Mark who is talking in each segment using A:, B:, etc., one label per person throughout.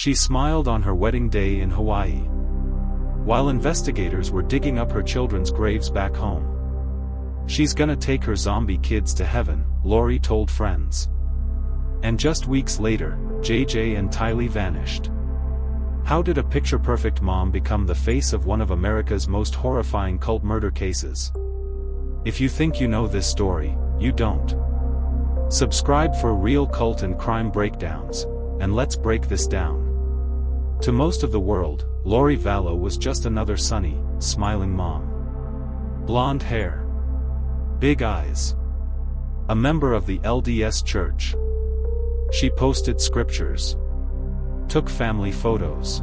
A: She smiled on her wedding day in Hawaii, while investigators were digging up her children's graves back home. She's gonna take her zombie kids to heaven, Lori told friends. And just weeks later, JJ and Tylee vanished. How did a picture-perfect mom become the face of one of America's most horrifying cult murder cases? If you think you know this story, you don't. Subscribe for real cult and crime breakdowns, and let's break this down. To most of the world, Lori Vallow was just another sunny, smiling mom. Blonde hair. Big eyes. A member of the LDS Church. She posted scriptures, took family photos,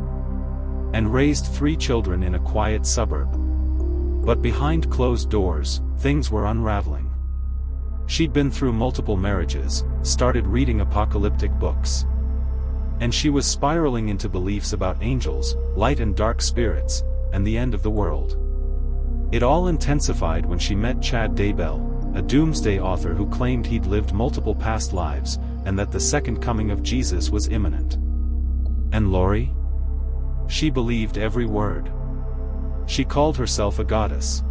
A: and raised 3 children in a quiet suburb. But behind closed doors, things were unraveling. She'd been through multiple marriages, started reading apocalyptic books, and she was spiraling into beliefs about angels, light and dark spirits, and the end of the world. It all intensified when she met Chad Daybell, a doomsday author who claimed he'd lived multiple past lives, and that the second coming of Jesus was imminent. And Lori? She believed every word. She called herself a goddess.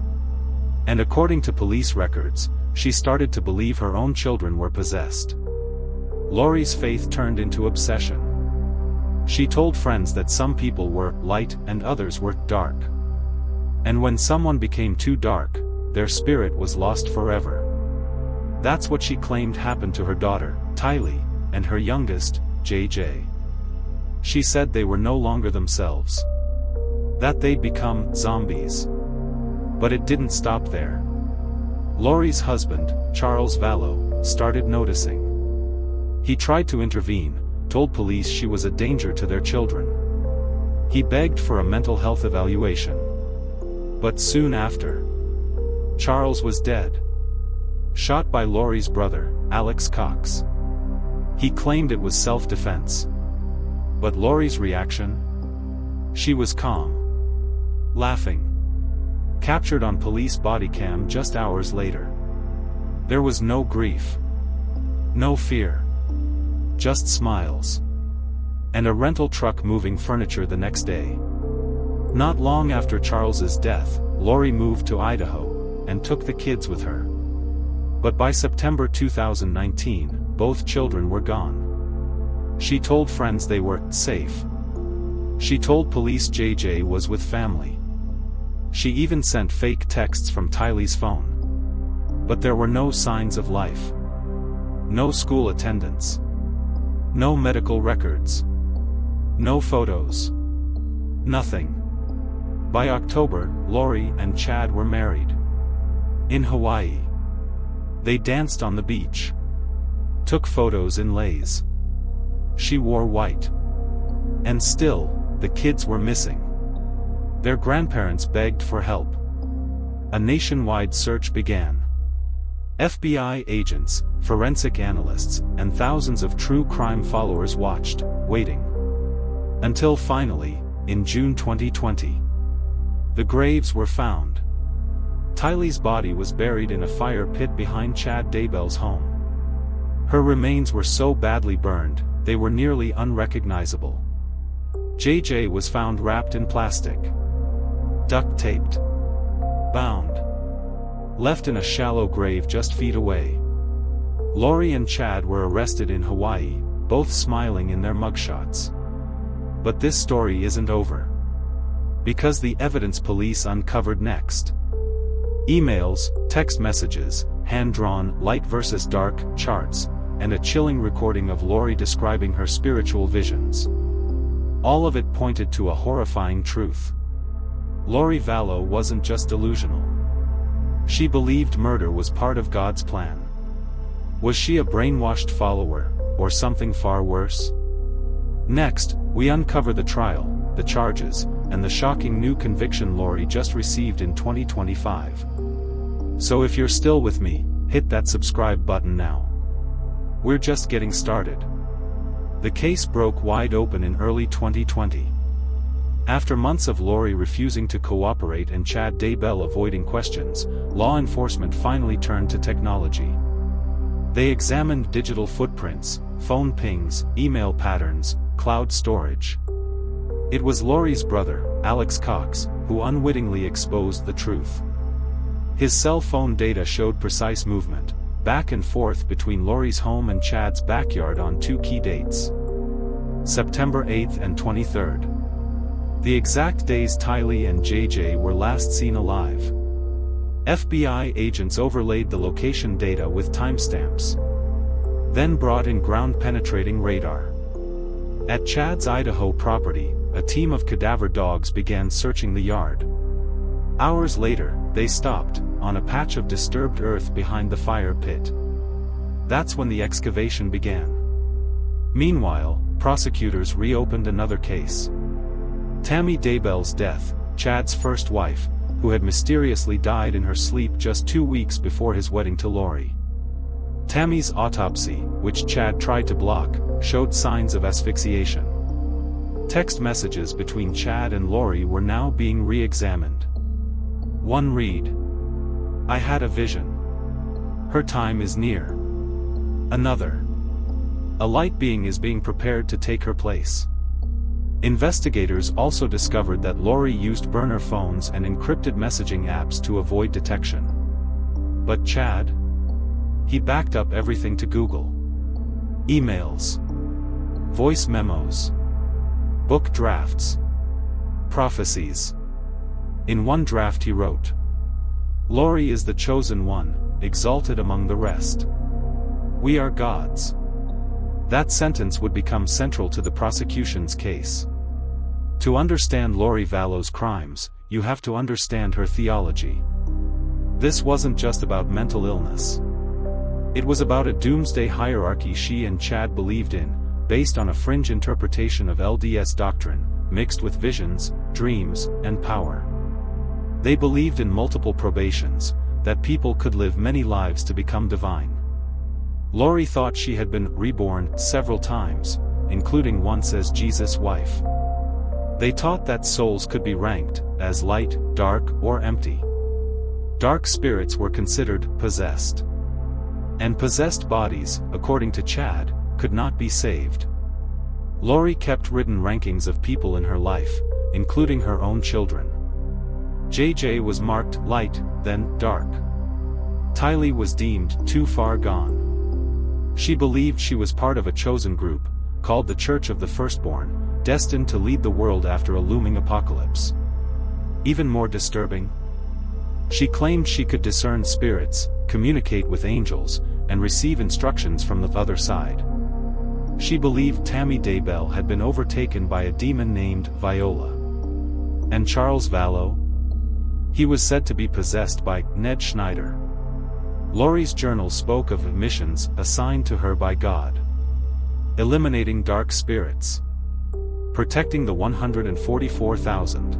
A: And according to police records, she started to believe her own children were possessed. Lori's faith turned into obsession. She told friends that some people were light and others were dark. And when someone became too dark, their spirit was lost forever. That's what she claimed happened to her daughter, Tylee, and her youngest, JJ. She said they were no longer themselves. That they'd become zombies. But it didn't stop there. Lori's husband, Charles Vallow, started noticing. He tried to intervene, told police she was a danger to their children. He begged for a mental health evaluation. But soon after, Charles was dead. Shot by Lori's brother, Alex Cox. He claimed it was self-defense. But Lori's reaction? She was calm. Laughing. Captured on police bodycam just hours later. There was no grief. No fear. Just smiles. And a rental truck moving furniture the next day. Not long after Charles's death, Lori moved to Idaho, and took the kids with her. But by September 2019, both children were gone. She told friends they were safe. She told police JJ was with family. She even sent fake texts from Tylee's phone. But there were no signs of life. No school attendance. No medical records. No photos. Nothing. By October, Lori and Chad were married. In Hawaii. They danced on the beach. Took photos in leis. She wore white. And still, the kids were missing. Their grandparents begged for help. A nationwide search began. FBI agents, forensic analysts, and thousands of true crime followers watched, waiting. Until finally, in June 2020, the graves were found. Tylee's body was buried in a fire pit behind Chad Daybell's home. Her remains were so badly burned, they were nearly unrecognizable. JJ was found wrapped in plastic. Duct-taped. Bound. Left in a shallow grave just feet away. Lori and Chad were arrested in Hawaii, both smiling in their mugshots. But this story isn't over. Because the evidence police uncovered next. Emails, text messages, hand-drawn light versus dark charts, and a chilling recording of Lori describing her spiritual visions. All of it pointed to a horrifying truth. Lori Vallow wasn't just delusional. She believed murder was part of God's plan. Was she a brainwashed follower, or something far worse? Next, we uncover the trial, the charges, and the shocking new conviction Lori just received in 2025. So if you're still with me, hit that subscribe button now. We're just getting started. The case broke wide open in early 2020. After months of Lori refusing to cooperate and Chad Daybell avoiding questions, law enforcement finally turned to technology. They examined digital footprints, phone pings, email patterns, cloud storage. It was Lori's brother, Alex Cox, who unwittingly exposed the truth. His cell phone data showed precise movement, back and forth between Lori's home and Chad's backyard on 2 key dates: September 8th and 23rd. The exact days Tylee and JJ were last seen alive. FBI agents overlaid the location data with timestamps. Then brought in ground-penetrating radar. At Chad's Idaho property, a team of cadaver dogs began searching the yard. Hours later, they stopped, on a patch of disturbed earth behind the fire pit. That's when the excavation began. Meanwhile, prosecutors reopened another case. Tammy Daybell's death, Chad's first wife, who had mysteriously died in her sleep just 2 weeks before his wedding to Lori. Tammy's autopsy, which Chad tried to block, showed signs of asphyxiation. Text messages between Chad and Lori were now being re-examined. One read: "I had a vision. Her time is near." Another: "A light being is being prepared to take her place." Investigators also discovered that Lori used burner phones and encrypted messaging apps to avoid detection. But Chad? He backed up everything to Google. Emails, voice memos, book drafts, prophecies. In one draft he wrote, "Lori is the chosen one, exalted among the rest. We are gods." That sentence would become central to the prosecution's case. To understand Lori Vallow's crimes, you have to understand her theology. This wasn't just about mental illness. It was about a doomsday hierarchy she and Chad believed in, based on a fringe interpretation of LDS doctrine, mixed with visions, dreams, and power. They believed in multiple probations, that people could live many lives to become divine. Lori thought she had been reborn several times, including once as Jesus' wife. They taught that souls could be ranked as light, dark, or empty. Dark spirits were considered possessed. And possessed bodies, according to Chad, could not be saved. Lori kept written rankings of people in her life, including her own children. JJ was marked light, then dark. Tylee was deemed too far gone. She believed she was part of a chosen group, called the Church of the Firstborn, destined to lead the world after a looming apocalypse. Even more disturbing, she claimed she could discern spirits, communicate with angels, and receive instructions from the other side. She believed Tammy Daybell had been overtaken by a demon named Viola. And Charles Vallow? He was said to be possessed by Ned Schneider. Lori's journal spoke of missions assigned to her by God. Eliminating dark spirits. Protecting the 144,000.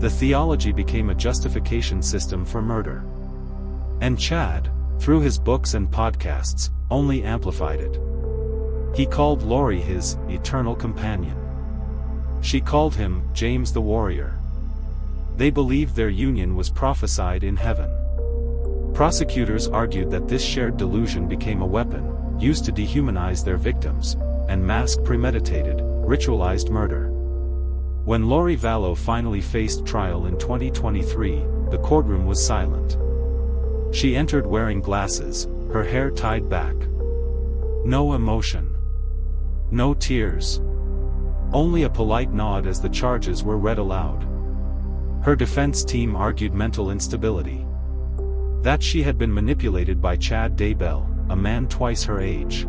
A: The theology became a justification system for murder. And Chad, through his books and podcasts, only amplified it. He called Lori his eternal companion. She called him James the Warrior. They believed their union was prophesied in heaven. Prosecutors argued that this shared delusion became a weapon, used to dehumanize their victims, and mask premeditated, ritualized murder. When Lori Vallow finally faced trial in 2023, the courtroom was silent. She entered wearing glasses, her hair tied back. No emotion. No tears. Only a polite nod as the charges were read aloud. Her defense team argued mental instability. That she had been manipulated by Chad Daybell, a man twice her age.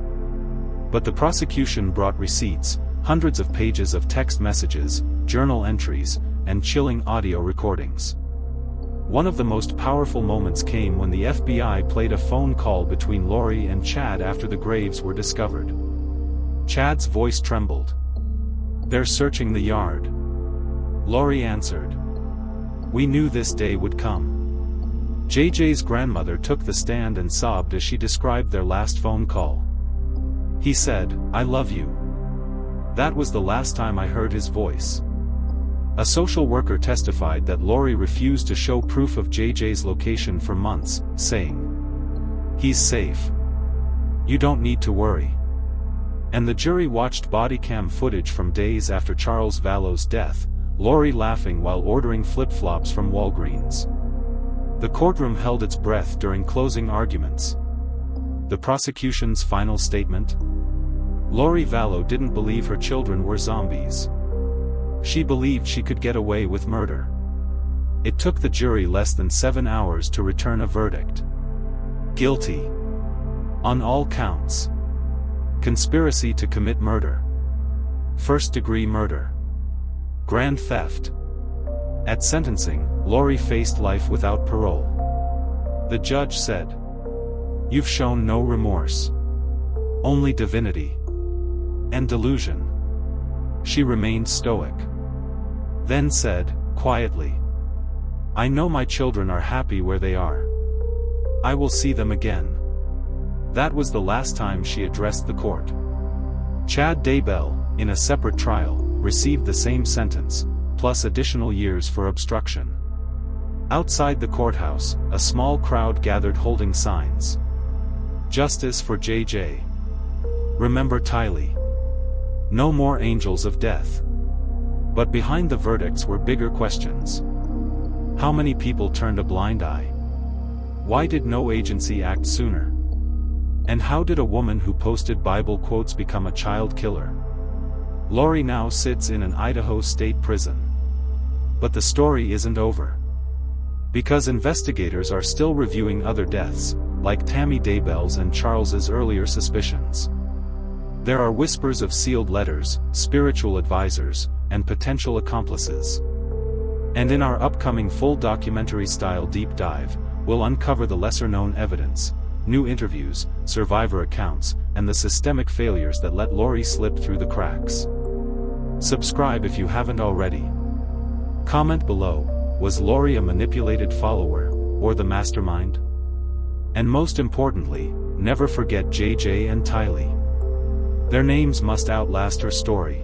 A: But the prosecution brought receipts, hundreds of pages of text messages, journal entries, and chilling audio recordings. One of the most powerful moments came when the FBI played a phone call between Lori and Chad after the graves were discovered. Chad's voice trembled. "They're searching the yard." Lori answered, "We knew this day would come." JJ's grandmother took the stand and sobbed as she described their last phone call. He said, "I love you. That was the last time I heard his voice." A social worker testified that Lori refused to show proof of JJ's location for months, saying, "He's safe. You don't need to worry." And the jury watched bodycam footage from days after Charles Vallow's death, Lori laughing while ordering flip-flops from Walgreens. The courtroom held its breath during closing arguments. The prosecution's final statement? Lori Vallow didn't believe her children were zombies. She believed she could get away with murder. It took the jury less than 7 hours to return a verdict. Guilty. On all counts. Conspiracy to commit murder. First-degree murder. Grand theft. At sentencing, Lori faced life without parole. The judge said, "You've shown no remorse. Only divinity. And delusion." She remained stoic. Then said, quietly, "I know my children are happy where they are. I will see them again." That was the last time she addressed the court. Chad Daybell, in a separate trial, received the same sentence, plus additional years for obstruction. Outside the courthouse, a small crowd gathered holding signs. "Justice for JJ. Remember Tylee. No more angels of death." But behind the verdicts were bigger questions. How many people turned a blind eye? Why did no agency act sooner? And how did a woman who posted Bible quotes become a child killer? Lori now sits in an Idaho state prison. But the story isn't over. Because investigators are still reviewing other deaths, like Tammy Daybell's and Charles's earlier suspicions. There are whispers of sealed letters, spiritual advisors, and potential accomplices. And in our upcoming full documentary-style deep dive, we'll uncover the lesser-known evidence, new interviews, survivor accounts, and the systemic failures that let Lori slip through the cracks. Subscribe if you haven't already. Comment below, was Lori a manipulated follower, or the mastermind? And most importantly, never forget JJ and Tylee. Their names must outlast her story.